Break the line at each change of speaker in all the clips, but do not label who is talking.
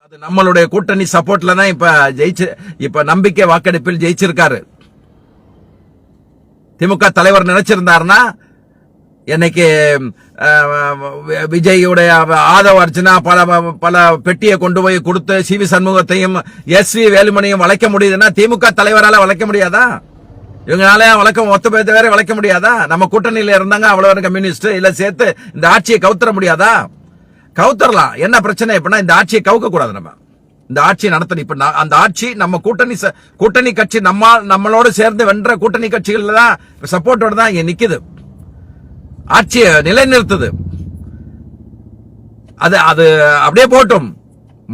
அது நம்மளுடைய கூட்டணி சப்போர்ட்ல தான் இப்ப நம்பிக்கை வாக்கெடுப்பில் ஜெயிச்சிருக்காரு. திமுக தலைவர் நினைச்சிருந்தாருன்னா இன்னைக்கு விஜயுடைய ஆதவ அர்ச்சனா பல பெட்டியை கொண்டு போய் கொடுத்து சி.வி. சண்முகத்தையும் எஸ்.வி. வேலுமணியும் வளைக்க முடியுதுன்னா திமுக தலைவரால வளைக்க முடியாதா? இவங்களால மொத்த பேர்த்த வேற வளைக்க முடியாதா? நம்ம கூட்டணியில இருந்தாங்க அவ்வளவு கம்யூனிஸ்ட் இல்ல சேர்த்து இந்த ஆட்சியை கவுத்தர முடியாதா? கவுத்தரலாம். என்ன பிரச்சனை இப்பனா இந்த ஆட்சியை கவுக்க கூடாது. நம்ம இந்த ஆட்சியை நடத்தணும். இப்ப அந்த ஆட்சி நம்ம கூட்டணி கட்சி நம்மளோட சேர்ந்து வென்ற கூட்டணி கட்சிகள் தான் சப்போர்ட்டோட தான் இங்க நிக்குது. ஆட்சியை நிலைநிறுத்துது. அது அப்படியே போட்டும்.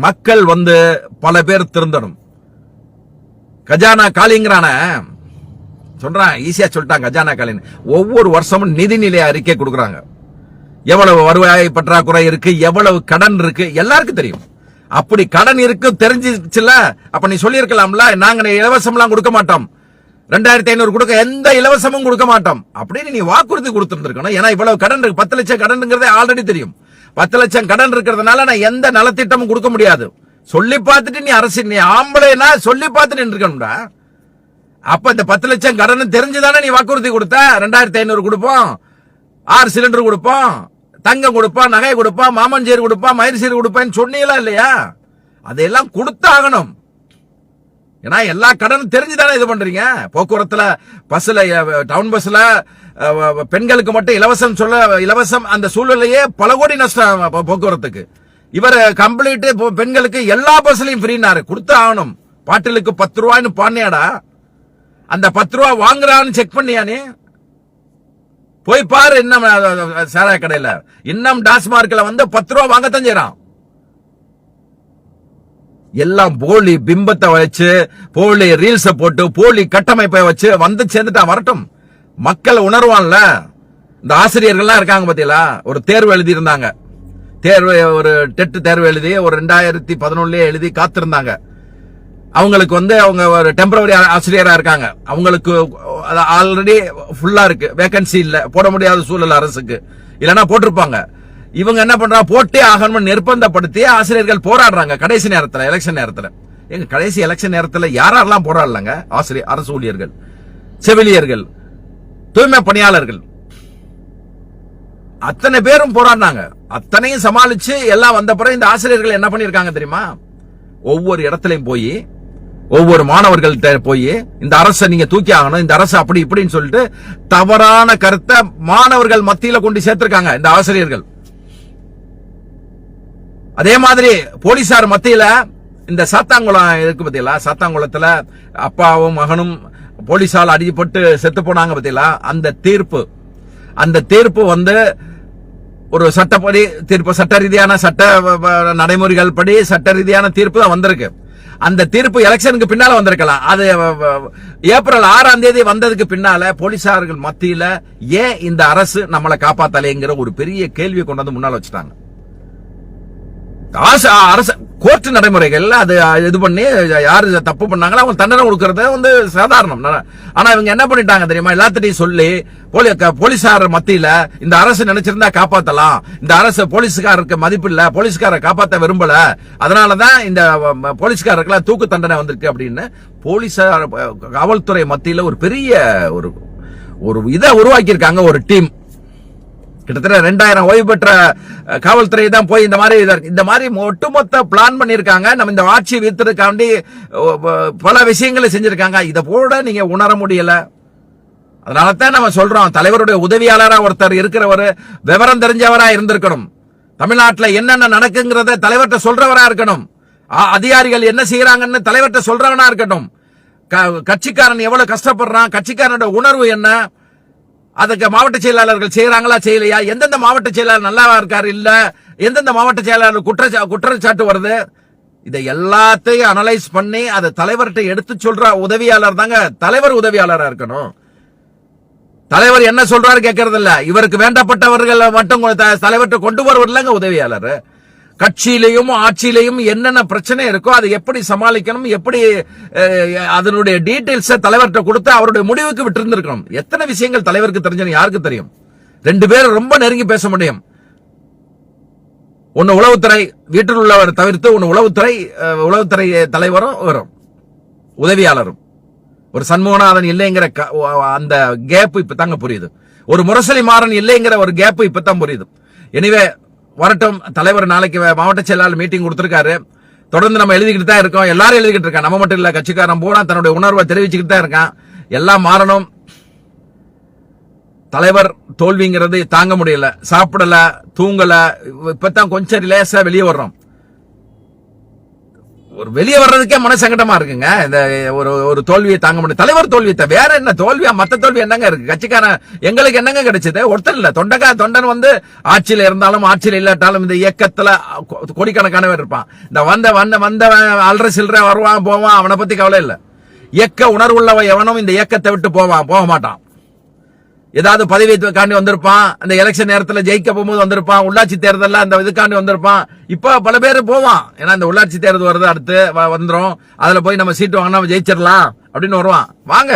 மக்கள் பல பேர் திருந்தணும். கஜானா காலிங்கிறான சொல்றான், ஈஸியா சொல்லிட்டாங்க. கஜானா காலின்னு ஒவ்வொரு வருஷமும் நிதிநிலை அறிக்கை கொடுக்கறாங்க. எவ்வளவு வருவாய் பற்றாக்குறை இருக்கு, எவ்வளவு கடன் இருக்கு எல்லாருக்கும் தெரியும். அப்படி கடன் இருக்கு தெரிஞ்சிச்சுல, அப்ப நீ சொல்லி இருக்கலாம்ல, நாங்க இலவசம் எல்லாம் கொடுக்க மாட்டோம், 2500 கொடுக்க எந்த இலவசமும் கொடுக்க மாட்டோம் அப்படின்னு நீ வாக்குறுதி கொடுத்திருந்திருக்கணும். ஏன்னா இவ்வளவு கடன் இருக்கு, 10 லட்சம் கடன் ஆல்ரெடி தெரியும். 10 லட்சம் கடன் இருக்கிறதுனால நான் எந்த நலத்திட்டமும் கொடுக்க முடியாது. சொல்லி பார்த்துட்டு நீ ஆம்பளைனா சொல்லி பார்த்துட்டு இருக்கணும்டா. அப்ப இந்த 10 லட்சம் கடன் தெரிஞ்சுதானே நீ வாக்குறுதி கொடுத்த. 2500 கொடுப்போம், 6 சிலிண்டர் கொடுப்போம், தங்கம் கொடுப்பான், நகை கொடுப்பான், மாமஞ்சேரி கொடுப்பான், மயிர்சீர் கொடுப்பேன்னு சொன்னீங்களா இல்லையா? அதையெல்லாம் கொடுத்தாகணும். ஏன்னா எல்லா கடனும் தெரிஞ்சுதானே இது பண்றீங்க. போக்குவரத்துல பஸ்ல, டவுன் பஸ்ல பெண்களுக்கு மட்டும் இலவசம் அந்த சூழ்நிலையே பல கோடி நஷ்டம் போக்குவரத்துக்கு. இவர் கம்ப்ளீட் பெண்களுக்கு எல்லா பஸ்லயும் ஃப்ரீனாரு. கொடுத்து ஆகணும். பாட்டிலுக்கு 10 ரூபாய்னு பாண்டியாடா, அந்த 10 ரூபாய் வாங்குறான்னு செக் பண்ணியானே போய் பாரு. இன்னும் சாராய கடையில இன்னும் டாஸ்மார்க்ல 10 ரூபாய் வாங்கத்தான் செய்யறான். எல்லாம் போலி பிம்பத்தை வச்சு, போலி ரீல்ஸ போட்டு, போலி கட்டமைப்பை வச்சு சேர்ந்துட்டா வரட்டும். மக்கள் உணர்வான்ல. இந்த ஆசிரியர்கள்லாம் இருக்காங்க பாத்தீங்களா, ஒரு தேர்வு எழுதி இருந்தாங்க. ஒரு டெட் தேர்வு எழுதி ஒரு 2011 எழுதி காத்திருந்தாங்க. அவங்களுக்கு அவங்க ஒரு டெம்பரவரி ஆசிரியரா இருக்காங்க. அவங்களுக்கு ஆல்ரெடி ஃபுல்லா இருக்கு, வேகன்சி இல்ல, போட முடியாத சூழல் அரசுக்கு. இல்லனா போட்டிருப்பாங்க. இவங்க என்ன பண்றாங்க, போட்டே ஆகணும்னு நிர்பந்தப்படுத்தி ஆசிரியர்கள் போராடுறாங்க. கடைசி நேரத்தில், எலெக்ஷன் நேரத்தில், எங்க கடைசி எலெக்ஷன் நேரத்தில் யாரெல்லாம் போராடலாங்க? அரசு ஊழியர்கள், செவிலியர்கள், தூய்மை பணியாளர்கள், அத்தனை பேரும் போராடினாங்க. அத்தனையும் சமாளிச்சு எல்லாம் வந்த பிறகு இந்த ஆசிரியர்கள் என்ன பண்ணிருக்காங்க தெரியுமா? ஒவ்வொரு இடத்துலயும் போய், ஒவ்வொரு மாணவர்கள்ட்ட போய், இந்த அரசை நீங்க தூக்கி ஆகணும், இந்த அரசு அப்படி இப்படின்னு சொல்லிட்டு தவறான கருத்தை மாணவர்கள் மத்தியில கொண்டு சேர்த்திருக்காங்க இந்த ஆசிரியர்கள். அதே மாதிரி போலீசார் மத்தியில இந்த சாத்தாங்குளம் இருக்கு பாத்தீங்களா, சாத்தாங்குளத்துல அப்பாவும் மகனும் போலீசால் அடிப்பட்டு செத்து போனாங்க பாத்தீங்களா, அந்த தீர்ப்பு ஒரு சட்டப்படி தீர்ப்பு, சட்ட ரீதியான சட்ட நடைமுறைகள் படி சட்ட ரீதியான தீர்ப்பு தான் வந்திருக்கு. அந்த தீர்ப்பு எலெக்ஷனுக்கு பின்னால வந்திருக்கலாம். அது ஏப்ரல் 6ஆம் தேதி வந்ததுக்கு பின்னால போலீசார்கள் மத்தியில ஏன் இந்த அரசு நம்மளை காப்பாத்தலைங்கிற ஒரு பெரிய கேள்வியை கொண்டு வந்து முன்னால வச்சுட்டாங்க. அரசு கோர்ட் நடைமுறைகள் அது இது பண்ணி யாரு தப்பு பண்ணாங்களோ அவங்க தண்டனை கொடுக்கறது சாதாரணம். ஆனா இவங்க என்ன பண்ணிட்டாங்க தெரியுமா? எல்லாத்திட்டையும் சொல்லி போலீசார் மத்தியில இந்த அரசு நினைச்சிருந்தா காப்பாத்தலாம், இந்த அரசு போலீஸ்காரருக்கு மதிப்பு இல்ல, போலீஸ்கார காப்பாத்த விரும்பல, அதனாலதான் இந்த போலீஸ்காரருக்கு தூக்கு தண்டனை வந்திருக்கு அப்படின்னு போலீசார் காவல்துறை மத்தியில ஒரு பெரிய ஒரு இதை உருவாக்கி இருக்காங்க. ஒரு டீம் கிட்டத்தட்ட 2000 ஓய்வு பெற்ற காவல்துறை தான் போய் இந்த மாதிரி ஒட்டுமொத்த பிளான் பண்ணிருக்காங்க. நம்ம இந்த ஆட்சி வீழ்த்துறதுக்காண்டி பல விஷயங்களை செஞ்சிருக்காங்க. இத போட நீங்க உணர முடியல. அதனால தான் நம்ம சொல்றோம், தலைவருடைய உதவியாளரா ஒருத்தர் இருக்கிறவர் விவரம் தெரிஞ்சவரா இருந்திருக்கணும். தமிழ்நாட்டில் என்னென்ன நடக்குங்கிறத தலைவர்கிட்ட சொல்றவரா இருக்கணும். அதிகாரிகள் என்ன செய்யறாங்கன்னு தலைவர்கிட்ட சொல்றவனா இருக்கட்டும். கட்சிக்காரன் எவ்வளவு கஷ்டப்படுறான், கட்சிக்காரனோட உணர்வு என்ன, அதுக்கு மாவட்ட செயலாளர்கள் செய்யறாங்களா செய்யலையா, எந்தெந்த மாவட்ட செயலாளர் நல்லா இருக்காரு இல்ல, எந்தெந்த மாவட்ட செயலாளர் குற்றச்சாட்டு வருது, இதை எல்லாத்தையும் அனலைஸ் பண்ணி அதை தலைவர்கிட்ட எடுத்து சொல்ற உதவியாளர் தாங்க தலைவர் உதவியாளரா இருக்கணும். தலைவர் என்ன சொல்றாரு கேட்கறது இல்ல, இவருக்கு வேண்டப்பட்டவர்கள் மட்டும் தலைவர்கிட்ட கொண்டு வருவது இல்லங்க உதவியாளர். கட்சியிலையும் ஆட்சியிலையும் என்னென்ன பிரச்சனை இருக்கோ அதை எப்படி சமாளிக்கணும், எப்படி அதனுடைய டீடைல்ஸ் தலைவர்கிட்ட கொடுத்து அவருடைய முடிவுக்கு விட்டு இருந்திருக்கணும். எத்தனை விஷயங்கள் தலைவருக்கு தெரிஞ்சு யாருக்கு தெரியும்? 2 பேரும் ரொம்ப நெருங்கி பேச முடியும். ஒன்னு உளவுத்துறை வீட்டில் உள்ளவர் தவிர்த்து ஒன்னு உளவுத்துறை தலைவரும் வரும் உதவியாளரும். ஒரு சண்முகநாதன் இல்லைங்கிற அந்த கேப் இப்பதாங்க புரியுது. ஒரு முரசொலி மாறன் இல்லைங்கிற ஒரு கேப் இப்பதான் புரியுது. எனிவே வரட்டும். தலைவர் நாளைக்கு மாவட்ட செயலாளர் மீட்டிங் கொடுத்திருக்காரு. தொடர்ந்து நம்ம எழுதிக்கிட்டு தான் இருக்கோம். எல்லாரும் எழுதிக்கிட்டு இருக்கான். நம்ம மட்டும் இல்ல, கட்சிக்காரன் பூரா தன்னுடைய உணர்வை தெரிவிச்சுக்கிட்டு தான் இருக்கான். எல்லாம் மாறணும். தலைவர் தோல்விங்கிறது தாங்க முடியல. சாப்பிடல, தூங்கல. இப்பதான் கொஞ்சம் ரிலேஸா வெளியே வர்றோம். ஒரு வெளியே வர்றதுக்கே மன சங்கடமா இருக்குங்க. இந்த ஒரு தோல்வியை தாங்க முடியும். தலைவர் தோல்வியை வேற என்ன தோல்வியா? மத்த தோல்வி என்னங்க இருக்கு? கட்சிக்கான எங்களுக்கு என்னங்க கிடைச்சது? ஒருத்தர் இல்ல. தொண்டன் வந்து ஆட்சியில இருந்தாலும் ஆட்சியில இல்லாட்டாலும் இந்த இயக்கத்துல கோடிக்கணக்கானவர் இருப்பான். இந்த வந்த அல்ற சில்ற வருவான் போவான். அவனை பத்தி கவலை இல்ல. இயக்க உணர்வுள்ளவன் எவனும் இந்த இயக்கத்தை விட்டு போக மாட்டான். ஏதாவது பதவிக்காண்டி வந்திருப்பான். அந்த எலெக்ஷன் நேரத்தில் ஜெயிக்க போகும்போது வந்திருப்பான். உள்ளாட்சி தேர்தல் அந்த இதுக்காண்டி வந்திருப்பான். இப்ப பல பேர் போவான். ஏன்னா இந்த உள்ளாட்சி தேர்தல் வருது, அடுத்து வந்துரும். அதுல போய் நம்ம சீட்டு வாங்கினா ஜெயிச்சிடலாம் அப்படின்னு வருவான். வாங்க,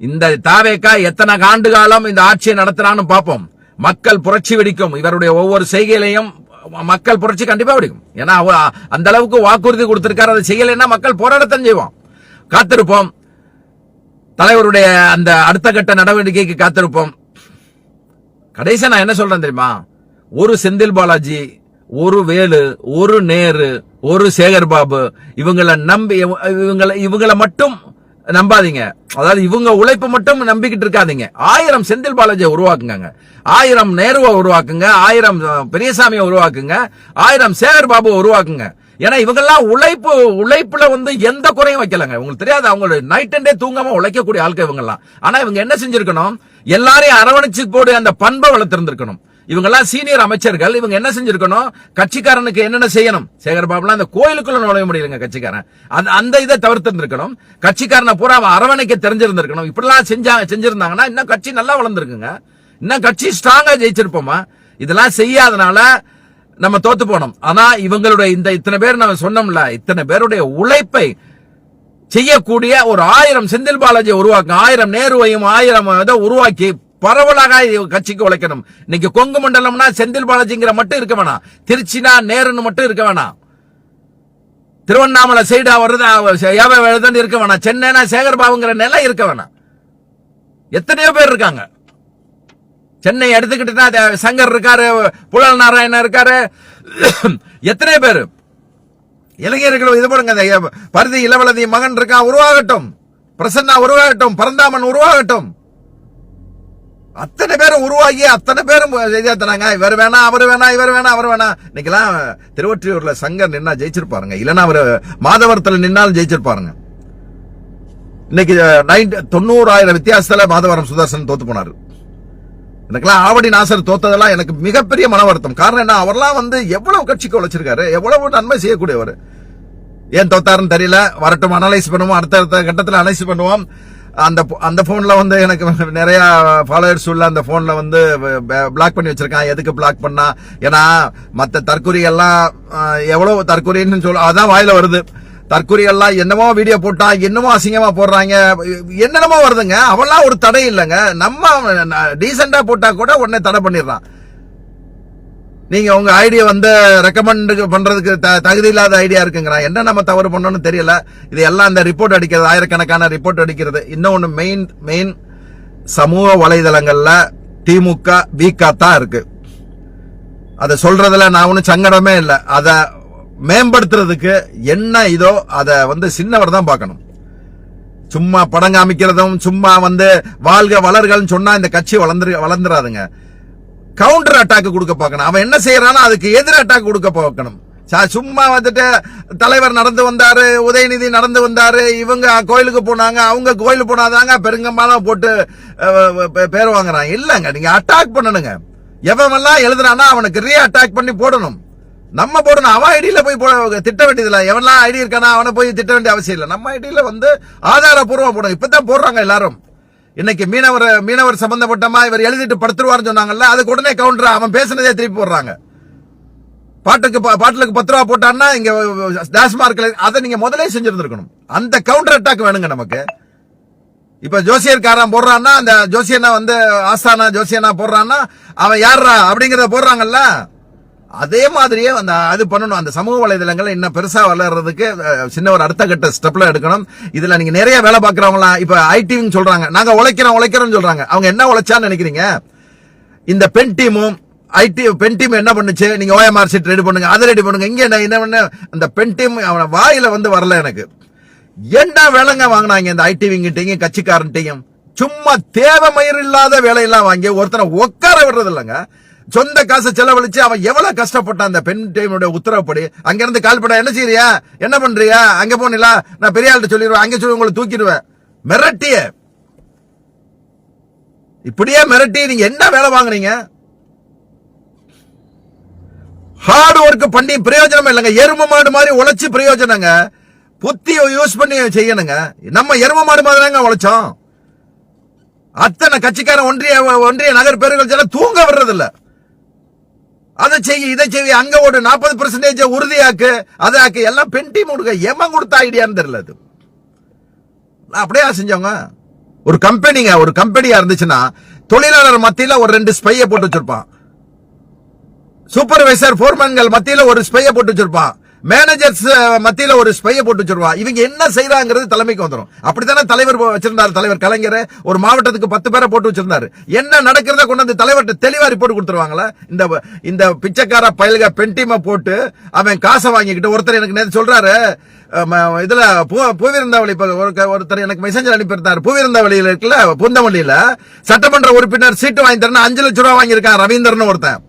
இந்த தாவேக்கா எத்தனை ஆண்டு காலம் இந்த ஆட்சியை நடத்துறான்னு பார்ப்போம். மக்கள் புரட்சி வெடிக்கும். இவருடைய ஒவ்வொரு செய்கையிலையும் மக்கள் புரட்சி கண்டிப்பா வெடிக்கும். ஏன்னா அந்த அளவுக்கு வாக்குறுதி கொடுத்திருக்காரு. அதை செய்யலைன்னா மக்கள் போராடத்தான் செய்வோம். காத்திருப்போம். தலைவருடைய அந்த அடுத்த கட்ட நடவடிக்கைக்கு காத்திருப்போம். கடைசியா நான் என்ன சொல்றேன் தெரியுமா? ஒரு செந்தில் பாலாஜி, ஒரு வேலு, ஒரு நேரு, ஒரு சேகர் பாபு, இவங்களை நம்பி இவங்களை மட்டும் நம்பாதீங்க. அதாவது இவங்க உழைப்பு மட்டும் நம்பிக்கிட்டு இருக்காதீங்க. 1000 செந்தில் பாலாஜியை உருவாக்குங்க, 1000 நேருவை உருவாக்குங்க, 1000 பெரியசாமியை உருவாக்குங்க, 1000 சேகர் பாபுவை உருவாக்குங்க. ஏன்னா இவங்கெல்லாம் உழைப்புல வந்து எந்த குறையும் வைக்கலங்க. உங்களுக்கு தெரியாது, அவங்க நைட் அண்ட் டே தூங்காம உழைக்கக்கூடிய ஆட்கள் இவங்கெல்லாம். ஆனா இவங்க என்ன செஞ்சிருக்கணும்? எல்லாரையும் அரவணைச்சு போடு அந்த பண்பை வளர்த்திருந்திருக்கணும். இவங்கெல்லாம் சீனியர் அமைச்சர்கள். இவங்க என்ன செஞ்சிருக்கணும்? கட்சிக்காரனுக்கு என்னென்ன செய்யணும்? சேகர் பாபுலாம் அந்த கோயிலுக்குள்ள நுழைய முடியலங்க. கட்சிக்காரன் அந்த இதை தவிர்த்திருந்திருக்கணும். கட்சிக்காரனை பூரா அரவணைக்க தெரிஞ்சிருந்திருக்கணும். இப்படிலாம் செஞ்சிருந்தாங்கன்னா இன்னும் கட்சி நல்லா வளர்ந்துருக்குங்க. இன்னும் கட்சி ஸ்ட்ராங்கா ஜெயிச்சிருப்போமா? இதெல்லாம் செய்யாதனால நம்ம தோத்து போனோம். ஆனா இவங்களுடைய இத்தனை பேர் நம்ம சொன்னோம்ல, இத்தனை பேருடைய உழைப்பை செய்யக்கூடிய ஒரு 1000 செந்தில் பாலாஜியை உருவாக்க, 1000 நேருவையும் 1000 உருவாக்கி பரவலாக கட்சிக்கு உழைக்கணும். இன்னைக்கு கொங்கு மண்டலம்னா செந்தில் பாலாஜிங்கிற மட்டும் இருக்க வேணாம். திருச்சினா நேருன்னு மட்டும் இருக்க வேணாம். திருவண்ணாமலை சைடா வருது இருக்க வேணாம். சென்னைனா சேகர் பாபுங்கிற நிலை இருக்க வேணாம். எத்தனையோ பேர் இருக்காங்க. சென்னை எடுத்துக்கிட்டு சங்கர் இருக்காரு, புலல் நாராயணன் இருக்காரு, எத்தனை பேர் இளைஞர்கள். இது போடுங்க, பருதி இளவலதி மகன் இருக்கான், உருவாகட்டும். பிரசன்னா உருவாகட்டும், பரந்தாமன் உருவாகட்டும். அத்தனை பேரும் உருவாகி அத்தனை பேரும் செய்தாங்க. இவர் வேணா, அவர் வேணா, இவர் வேணா, அவர் வேணா. இன்னைக்கெல்லாம் திருவொற்றியூர்ல சங்கர் நின்னா ஜெயிச்சிருப்பாருங்க. இல்லைன்னா அவர் மாதவரத்தில் நின்னாலும் ஜெயிச்சிருப்பாருங்க. இன்னைக்கு 90,000 வித்தியாசத்துல மாதவரம் சுதர்சன் தோத்து போனாரு. எனக்குலாம் ஆவடி நாசர் தோத்ததெல்லாம் எனக்கு மிகப்பெரிய மன வருத்தம். காரணம் என்ன? அவர்லாம் வந்து எவ்வளவு கட்சிக்கு உழைச்சிருக்காரு, எவ்வளவு நன்மை செய்யக்கூடியவர். ஏன் தோத்தாருன்னு தெரியல. வரட்டும், அனலைஸ் பண்ணுவோம். அடுத்த கட்டத்தில் அனலைஸ் பண்ணுவோம். அந்த போன்ல வந்து எனக்கு நிறைய ஃபாலோவர்ஸ் உள்ள அந்த போன்ல வந்து பிளாக் பண்ணி வச்சிருக்கான். எதுக்கு பிளாக் பண்ணா? ஏன்னா மற்ற தற்கொலை எல்லாம் எவ்வளவு தற்கொலைன்னு சொல்ல அதான் வாயில வருது. தற்கொலை எல்லாம் என்னமோ வீடியோ போட்டா, என்னமோ அசிங்கமா போடுறாங்க, என்னென்னமோ வருதுங்க. அவெல்லாம் ஒரு தடை இல்லைங்க. நம்ம டீசெண்டா போட்டா கூட உடனே தடை பண்ணிடுறான். நீங்க உங்க ஐடியா வந்து ரெக்கமெண்ட் பண்றதுக்கு தகுதி இல்லாத ஐடியா இருக்குங்கிறான். என்ன நம்ம தவறு பண்ணணும்னு தெரியல. இது எல்லாம் இந்த ரிப்போர்ட் அடிக்கிறது, ஆயிரக்கணக்கான ரிப்போர்ட் அடிக்கிறது. இன்னொன்னு மெயின் சமூக வலைதளங்கள்ல திமுக வீக்கா தான் இருக்கு. அதை சொல்றதுல நான் ஒன்னும் சங்கடமே இல்லை. அதை மேம்படுத்துறதுக்கு என்ன இதோ அதை வந்து சின்னவர் தான் பார்க்கணும். சும்மா படம் காமிக்கிறதும், சும்மா வந்து வாழ்க வளர்கள்னு சொன்னா இந்த கட்சி வளர்ந்துராதுங்க. கவுண்டர் அட்டாக் கொடுக்க பார்க்கணும். அவன் என்ன செய்யறானோ அதுக்கு எதிர் அட்டாக் கொடுக்க பார்க்கணும். சும்மா வந்துட்டு தலைவர் நடந்து வந்தாரு, உதயநிதி நடந்து வந்தாரு, இவங்க கோயிலுக்கு போனாங்க, அவங்க கோயிலுக்கு போனாதாங்க பெருங்கம்பாலும் போட்டு பேர் வாங்குறாங்க. இல்லங்க, நீங்க அட்டாக் பண்ணணுங்க. எவெல்லாம் எழுதுறானா அவனுக்கு ரீ அட்டாக் பண்ணி போடணும். நம்ம போடணும். அவன் ஐடியில போய் திட்ட வேண்டியதில்லை. எவன்லாம் ஐடி இருக்கானா அவனை போய் திட்ட வேண்டிய அவசியம் இல்லை. நம்ம ஐடியில வந்து ஆதாரப்பூர்வமா போடணும். இப்பதான் போடுறாங்க எல்லாரும். இன்னைக்கு மீனவர் சம்பந்தப்பட்டமா இவர் எழுதிட்டு படுத்துருவாருன்னு சொன்னாங்கல்ல, அதுக்கு உடனே கவுண்டர் அவன் பேசினதே திருப்பி போடுறாங்க. பாட்டுக்கு 10 ரூபா போட்டான்னா இங்க டாஸ்மார்க்ல அதை நீங்க முதலே செஞ்சிருந்திருக்கணும். அந்த கவுண்டர் அட்டாக் வேணுங்க நமக்கு. இப்ப ஜோசியர்காரன் போடுறான்னா, அந்த ஜோசியனா வந்து ஆஸ்தானா ஜோசியனா போடுறான்னா அவன் யாரா அப்படிங்கறத போடுறாங்கல்ல. அதே மாதிரியே அந்த அது பண்ணணும். அந்த சமூக வலைதளங்கள் இன்னும் பெருசா வளர்றதுக்கு சின்ன ஒரு அடுத்த கட்ட ஸ்டெப்ல எடுக்கணும். இதுல நீங்க நிறைய வேலை பாக்குறவங்களா இப்ப ஐடி சொல்றாங்க, நாங்க உழைக்கிறோம் சொல்றாங்க. அவங்க என்ன உழைச்சான்னு நினைக்கிறீங்க? இந்த பெண் டீமும் பெண் டீம் என்ன பண்ணுச்சு? நீங்க OMR ஷீட் ரெடி பண்ணுங்க, அதை ரெடி பண்ணுங்க. இங்க என்ன பண்ண அந்த பெண் டீம் அவன வாயில வரல எனக்கு. என்ன வேலைங்க வாங்கினாங்க இந்த ஐடி விங்கிட்டையும் கட்சிக்காரன்ட்டையும்? சும்மா தேவைமயிர் இல்லாத வேலையெல்லாம் வாங்கி ஒருத்தனை உட்கார விடுறது இல்லைங்க. சொந்த காசை செலவழிச்சு அவன் எவ்வளவு கஷ்டப்பட்டான் அந்த பெண் டீமுடைய உத்தரவுப்படி. அங்க இருந்து கால் பண்ண, என்ன செய்யறியா, என்ன பண்றியா, அங்க போனீங்களா, நான் பெரிய ஆள்கிட்ட சொல்லிடுவேன், அங்க சொல்லி உங்களை தூக்கிடுவேன். மிரட்டிய இப்படியே மிரட்டி நீங்க என்ன வேலை வாங்குறீங்க? ஹார்ட் ஒர்க் பண்ணி பிரயோஜனம் இல்லைங்க. எரும மாடு மாதிரி உழைச்சு பிரயோஜனங்க. புத்தியை யூஸ் பண்ணி செய்யணுங்க. நம்ம எரும மாடு மாதிரி உழைச்சோம். அத்தனை கட்சிக்காரன் ஒன்றிய நகர் பேர்கள் தூங்க விடுறது இல்ல. அதை செய்ய இதை செய்ய, அங்க ஒரு 40% உறுதியாக்கு, அதை ஆக்கு, எல்லாம் பெண் டீம் கொடுக்க எமன் கொடுத்த ஐடியான்னு தெரியல. அது அப்படியே செஞ்சவங்க. ஒரு கம்பெனியா இருந்துச்சுன்னா தொழிலாளர் மத்தியில ஒரு 2 ஸ்பையை போட்டு வச்சிருப்பான். சூப்பர்வைசர் போர்மன்கள் மத்தியில ஒரு ஸ்பையை போட்டு வச்சிருப்பான். மேனேஜர்ஸ் மத்தியில ஒரு ஸ்பையை போட்டு வச்சிருவான். இவங்க என்ன செய்யறாங்கிறது தலைமைக்கு வந்துடும். அப்படித்தானே தலைவர் வச்சிருந்தாரு. தலைவர் கலைஞர் ஒரு மாவட்டத்துக்கு 10 பேரை போட்டு வச்சிருந்தாரு. என்ன நடக்கிறத கொண்டு வந்து தலைவர்கிட்ட தெளிவா ரிப்போர்ட் கொடுத்துருவாங்களா? இந்த பிச்சைக்கார பயல்க பெண் டீமை போட்டு அவன் காசை வாங்கிக்கிட்டு ஒருத்தர் எனக்கு நேற்று சொல்றாரு, இதுல பூவிருந்தாவளி ஒருத்தர் எனக்கு மெசேஜ் அனுப்பியிருந்தாரு. பூவிருந்தாவளியில இருக்குல்ல, பூந்தமல்லியில சட்டமன்ற உறுப்பினர் சீட்டு வாங்கி தரணும் 5 லட்சம் ரூபாய் வாங்கியிருக்கான் ரவீந்திரன் ஒருத்தன்.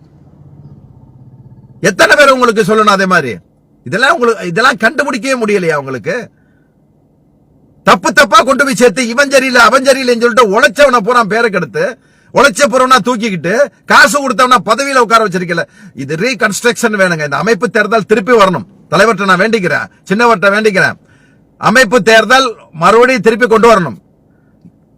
எத்தனை பேர் உங்களுக்கு சொல்லணும்? அதே மாதிரி இதெல்லாம் கண்டுபிடிக்கவே முடியலையா உங்களுக்கு? தப்பா கொண்டு போய் சேர்த்து இவன் சரியில்லை அவன் சரியில்லைன்னு சொல்லிட்டு உழைச்சவனை பூரா பேரை கெடுத்து, உழைச்ச பூரா தூக்கிக்கிட்டு காசு கொடுத்தவனா பதவியில உட்கார வச்சிருக்கல. இது ரீகன்ஸ்ட்ரக்ஷன் வேணுங்க. இந்த அமைப்பு தேர்தல் திருப்பி வரணும். தலைவர்கிட்ட நான் வேண்டிக்கிறேன், சின்னவர்கிட்ட வேண்டிக்கிறேன். அமைப்பு தேர்தல் மறுபடியும் திருப்பி கொண்டு வரணும்.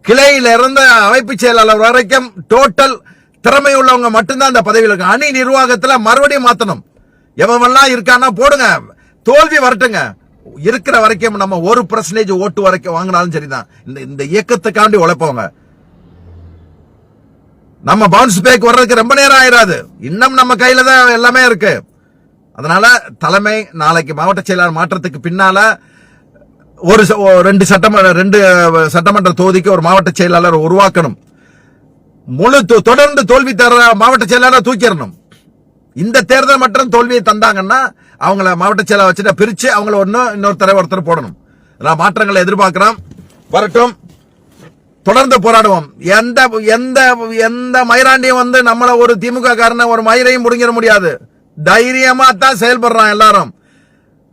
கிளையில இருந்த அமைப்பு செயலாளர் வரைக்கும் டோட்டல் திறமை உள்ளவங்க மட்டும்தான் அந்த பதவியில் இருக்கு. அணி நிர்வாகத்துல மறுபடியும் மாத்தணும். எவெல்லாம் இருக்கானா போடுங்க, தோல்வி வரட்டுங்க. இருக்கிற வரைக்கும் நம்ம 1% ஓட்டு வரைக்கும் வாங்கினாலும் சரிதான். இந்த இயக்கத்துக்காண்டி உழைப்பவங்க. நம்ம பவுன்ஸ் பேக் வர்றதுக்கு ரொம்ப நேரம் ஆயிராது. இன்னும் நம்ம கையில தான் எல்லாமே இருக்கு. அதனால தலைமை நாளைக்கு மாவட்ட செயலாளர் மாற்றத்துக்கு பின்னால ஒரு 2 சட்டமன்ற தொகுதிக்கு ஒரு மாவட்ட செயலாளர் உருவாக்கணும். தொடர்ந்து தோல்வி தர மாவட்ட செயலாளர் தூக்கிடணும். இந்த தேர்தல் மட்டும் தோல்வியை தந்தாங்கன்னா அவங்கள மாவட்ட செயலாளர் வச்சுட்டு பிரிச்சு அவங்கள ஒருத்தர் போடணும். மாற்றங்களை எதிர்பார்க்கிறோம். வரட்டும், தொடர்ந்து போராடுவோம். எந்த மயிராண்டியும் நம்மள ஒரு திமுக காரன ஒரு மயிரையும் முடுங்கிட முடியாது. தைரியமா தான் செயல்படுறான் எல்லாரும்.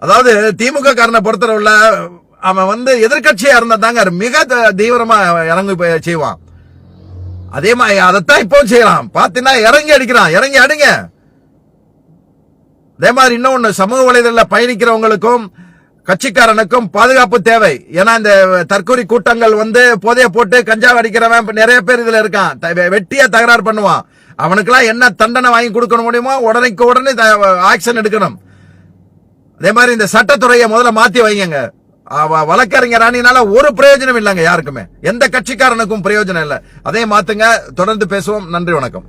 அதாவது திமுக காரனை பொறுத்தவரையில அவன் எதிர்கட்சியா இருந்தா தாங்க மிக தீவிரமா இறங்கி செய்வான். அதே மாதிரி அதைத்தான் இப்போ செய்யலாம். பாத்தீங்கன்னா இறங்கி அடிக்கிறான். இறங்கி அடிங்க. அதே மாதிரி இன்னொன்னு, சமூக வலைதள பயணிக்கிறவங்களுக்கும் கட்சிக்காரனுக்கும் பாதுகாப்பு தேவை. ஏன்னா இந்த தற்கொலை கூட்டங்கள் போதைய போட்டு கஞ்சா அடிக்கிறவன் நிறைய பேர் இதுல இருக்கான். வெட்டியா தகராறு பண்ணுவான். அவனுக்கெல்லாம் என்ன தண்டனை வாங்கி கொடுக்க முடியுமோ உடனே ஆக்ஷன் எடுக்கணும். அதே மாதிரி இந்த சட்டத்துறையை முதல்ல மாத்தி வைங்க. வழக்கறிஞர் அணினால ஒரு பிரயோஜனம் இல்லைங்க யாருக்குமே. எந்த கட்சிக்காரனுக்கும் பிரயோஜனம் இல்லை. அதே மாத்துங்க. தொடர்ந்து பேசுவோம். நன்றி, வணக்கம்.